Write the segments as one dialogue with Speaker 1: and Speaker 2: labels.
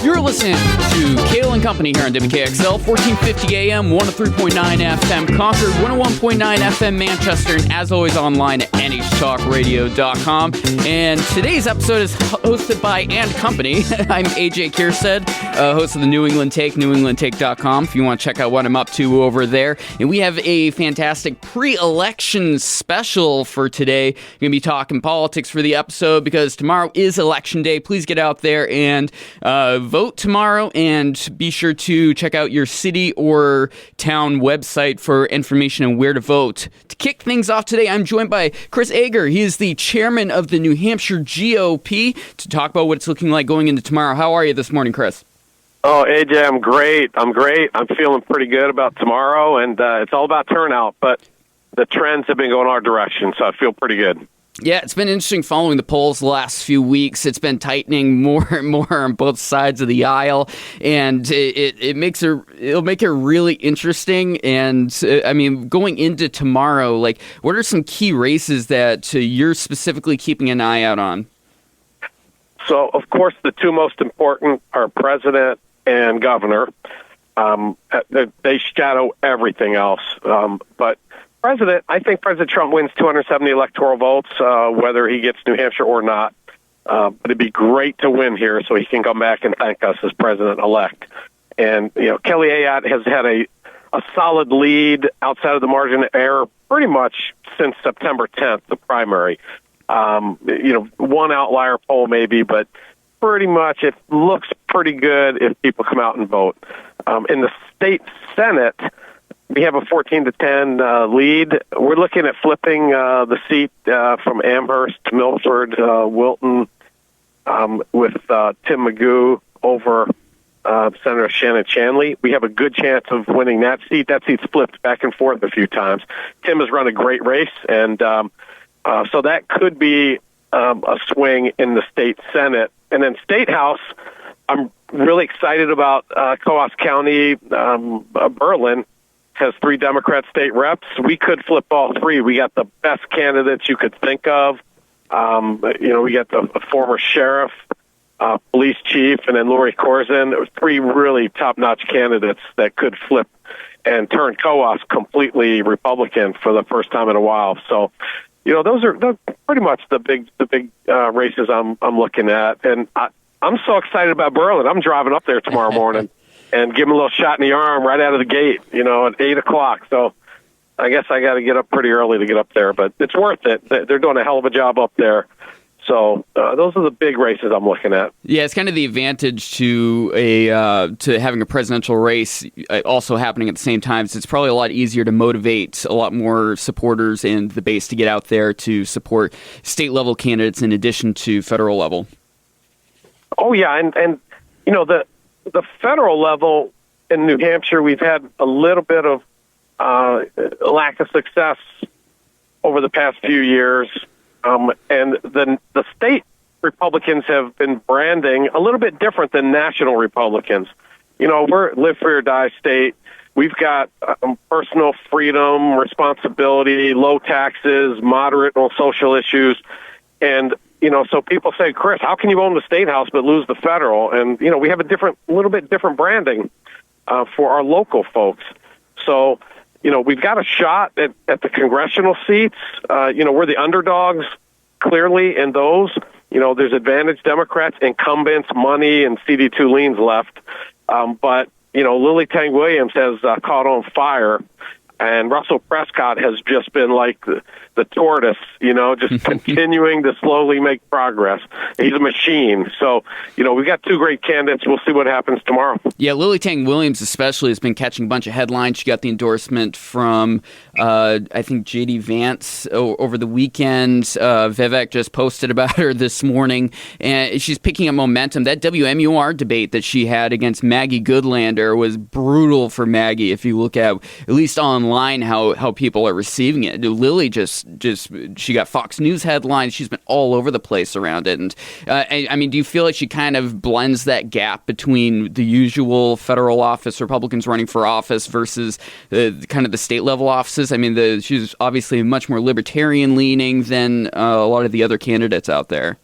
Speaker 1: You're listening to Cail and Company here on WKXL, 1450 AM, 103.9 FM Concord, 101.9 FM Manchester, and as always online at nhtalkradio.com. And today's episode is hosted by And Company. I'm AJ Kierstead, host of the New England Take, newenglandtake.com, if you want to check out what I'm up to over there. And we have a fantastic pre-election special for today. We're going to be talking politics for the episode because tomorrow is election day. Please get out there and vote tomorrow, and be sure to check out your city or town website for information on where to vote. To kick things off today, I'm joined by Chris Ager. He is the chairman of the New Hampshire GOP to talk about what it's looking like going into tomorrow. How are you this morning, Chris?
Speaker 2: Oh, AJ, I'm great. I'm feeling pretty good about tomorrow, and it's all about turnout, but the trends have been going our direction, so I feel pretty good.
Speaker 1: Yeah, it's been interesting following the polls the last few weeks. It's been tightening more and more on both sides of the aisle, and it'll make it really interesting. And I mean, going into tomorrow, like, what are some key races that you're specifically keeping an eye out on?
Speaker 2: So, of course, the two most important are president and governor. They shadow everything else, but President, I think President Trump wins 270 electoral votes, whether he gets New Hampshire or not. But it'd be great to win here so he can come back and thank us as president-elect. And, Kelly Ayotte has had a solid lead outside of the margin of error pretty much since September 10th, the primary. One outlier poll maybe, but pretty much it looks pretty good if people come out and vote. In the state Senate, we have a 14-10 lead. We're looking at flipping the seat from Amherst to Milford, Wilton, with Tim Magoo over Senator Shannon Chanley. We have a good chance of winning that seat. That seat's flipped back and forth a few times. Tim has run a great race, and so that could be a swing in the state Senate. And then State House, I'm really excited about Coos County, Berlin. Has 3 Democrat state reps. We could flip all 3. We got the best candidates you could think of. We got the former sheriff, police chief, and then Lori Corzine. There was 3 really top-notch candidates that could flip and turn Coos completely Republican for the first time in a while. So, those are pretty much the big races I'm looking at. And I'm so excited about Berlin. I'm driving up there tomorrow morning. And give him a little shot in the arm right out of the gate, at 8 o'clock. So I guess I got to get up pretty early to get up there, but it's worth it. They're doing a hell of a job up there. So those are the big races I'm looking at.
Speaker 1: Yeah, it's kind of the advantage to having a presidential race also happening at the same time. So it's probably a lot easier to motivate a lot more supporters and the base to get out there to support state-level candidates in addition to federal level.
Speaker 2: Oh, yeah, and the federal level in New Hampshire, we've had a little bit of lack of success over the past few years. And the state Republicans have been branding a little bit different than national Republicans. We're live free or die state. We've got personal freedom, responsibility, low taxes, moderate on social issues. And so people say, Chris, how can you own the state house but lose the federal? And, we have a little bit different branding for our local folks. So, we've got a shot at the congressional seats. We're the underdogs, clearly, in those. There's advantage Democrats, incumbents, money, and CD2 leans left. But, Lily Tang Williams has caught on fire. And Russell Prescott has just been like the tortoise, just continuing to slowly make progress. He's a machine. So, we've got 2 great candidates. We'll see what happens tomorrow.
Speaker 1: Yeah, Lily Tang Williams especially has been catching a bunch of headlines. She got the endorsement from, I think, J.D. Vance over the weekend. Vivek just posted about her this morning. And she's picking up momentum. That WMUR debate that she had against Maggie Goodlander was brutal for Maggie, if you look at least online how people are receiving it. Lily she got Fox News headlines. She's been all over the place around it. And I mean, do you feel like she kind of blends that gap between the usual federal office Republicans running for office versus kind of the state level offices? I mean, she's obviously much more libertarian leaning than a lot of the other candidates out there.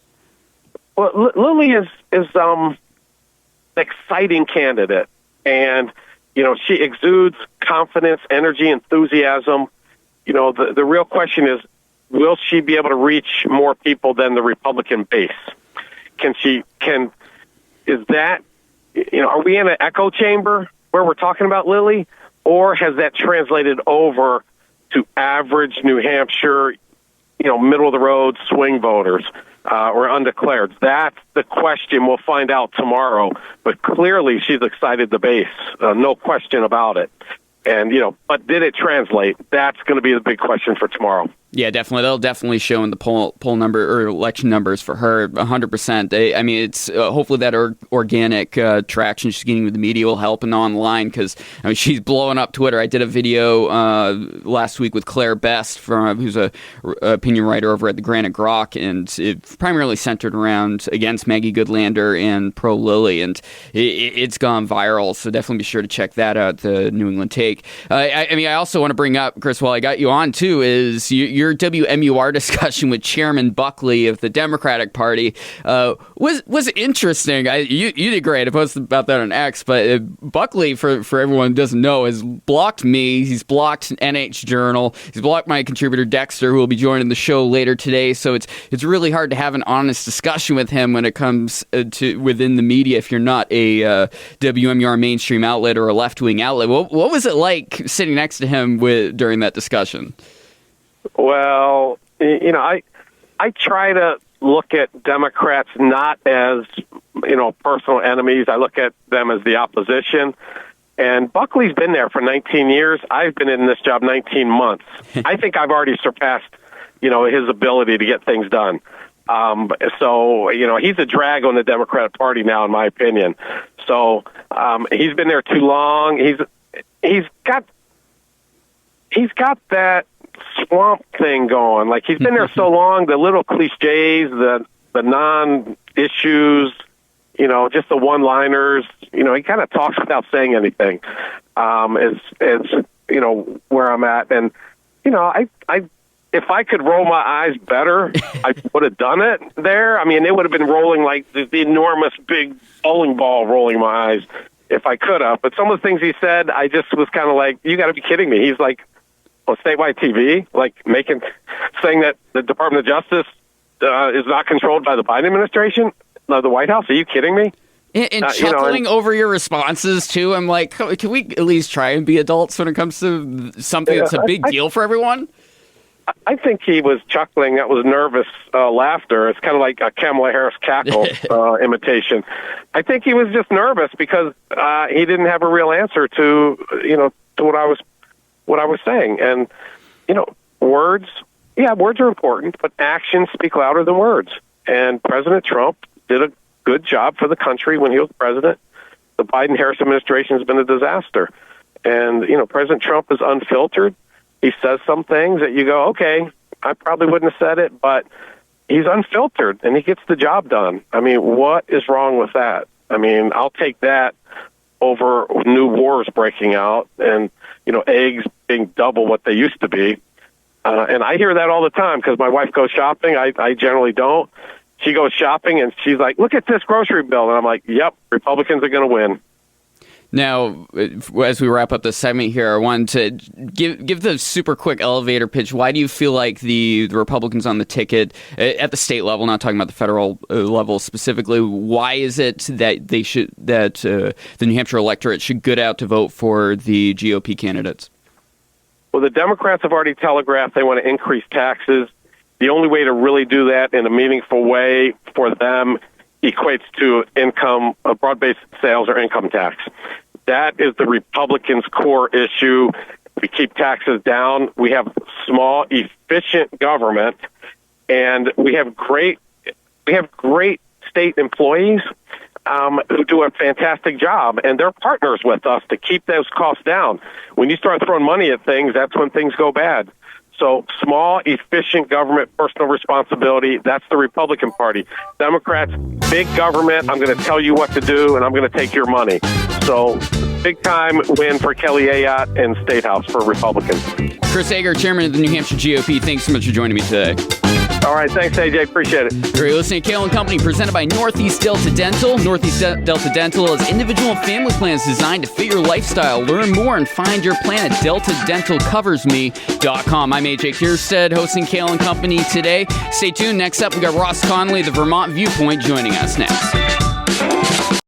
Speaker 2: Well, Lily is exciting candidate. And, she exudes confidence, energy, enthusiasm. The real question is, will she be able to reach more people than the Republican base? Are we in an echo chamber where we're talking about Lily, or has that translated over to average New Hampshire, middle of the road swing voters, or undeclared? That's the question. We'll find out tomorrow. But clearly she's excited the base. No question about it. And, but did it translate? That's going to be the big question for tomorrow.
Speaker 1: Yeah, definitely. They'll definitely show in the poll number or election numbers for her 100%. It's hopefully that organic traction she's getting with the media will help and online, because she's blowing up Twitter. I did a video last week with Claire Best, who's a opinion writer over at the Granite Grok, and it primarily centered around against Maggie Goodlander and pro Lily, and it's gone viral. So definitely be sure to check that out. The New England Take. I also want to bring up, Chris, while I got you on too, is your WMUR discussion with Chairman Buckley of the Democratic Party was interesting. You did great. I posted about that on X, but Buckley, for everyone who doesn't know, has blocked me. He's blocked NH Journal. He's blocked my contributor Dexter, who will be joining the show later today. So it's really hard to have an honest discussion with him when it comes to within the media if you're not a WMUR mainstream outlet or a left-wing outlet. What was it like sitting next to him during that discussion?
Speaker 2: Well, I try to look at Democrats not as, personal enemies. I look at them as the opposition. And Buckley's been there for 19 years. I've been in this job 19 months. I think I've already surpassed, his ability to get things done. So, he's a drag on the Democratic Party now, in my opinion. So he's been there too long. He's got that swamp thing going. Like, he's been there so long, the little cliches, the non-issues, just the one-liners, he kind of talks without saying anything, is where I'm at. And, if I could roll my eyes better, I would have done it there. It would have been rolling like the enormous big bowling ball rolling my eyes if I could have. But some of the things he said, I just was kind of like, you got to be kidding me. He's like, on statewide TV, saying that the Department of Justice is not controlled by the Biden administration, the White House. Are you kidding me?
Speaker 1: And chuckling over your responses too. I'm like, can we at least try and be adults when it comes to something that's a big deal for everyone?
Speaker 2: I think he was chuckling. That was nervous laughter. It's kind of like a Kamala Harris cackle imitation. I think he was just nervous because he didn't have a real answer to what I was saying. And, words are important, but actions speak louder than words. And President Trump did a good job for the country when he was president. The Biden-Harris administration has been a disaster. And, President Trump is unfiltered. He says some things that you go, okay, I probably wouldn't have said it, but he's unfiltered and he gets the job done. What is wrong with that? I'll take that over new wars breaking out and, eggs being double what they used to be. And I hear that all the time because my wife goes shopping. I generally don't. She goes shopping and she's like, look at this grocery bill. And I'm like, yep, Republicans are going to win.
Speaker 1: Now, as we wrap up this segment here, I wanted to give the super quick elevator pitch. Why do you feel like the Republicans on the ticket at the state level, not talking about the federal level specifically, why is it that the New Hampshire electorate should get out to vote for the GOP candidates?
Speaker 2: Well, the Democrats have already telegraphed they want to increase taxes. The only way to really do that in a meaningful way for them equates to broad-based sales or income tax. That is the Republicans' core issue. We keep taxes down. We have small, efficient government, and we have great state employees who do a fantastic job, and they're partners with us to keep those costs down. When you start throwing money at things, that's when things go bad. So small, efficient government, personal responsibility, that's the Republican Party. Democrats, big government, I'm going to tell you what to do, and I'm going to take your money. So big-time win for Kelly Ayotte and State House for Republicans.
Speaker 1: Chris Ager, Chairman of the New Hampshire GOP, thanks so much for joining me today.
Speaker 2: All right. Thanks, AJ. Appreciate it.
Speaker 1: You're listening to Cail and Company, presented by Northeast Delta Dental. Northeast Delta Dental is individual and family plans designed to fit your lifestyle. Learn more and find your plan at deltadentalcoversme.com. I'm AJ Kierstead, hosting Cail and Company today. Stay tuned. Next up, we got Ross Connolly, the Vermont Viewpoint, joining us next.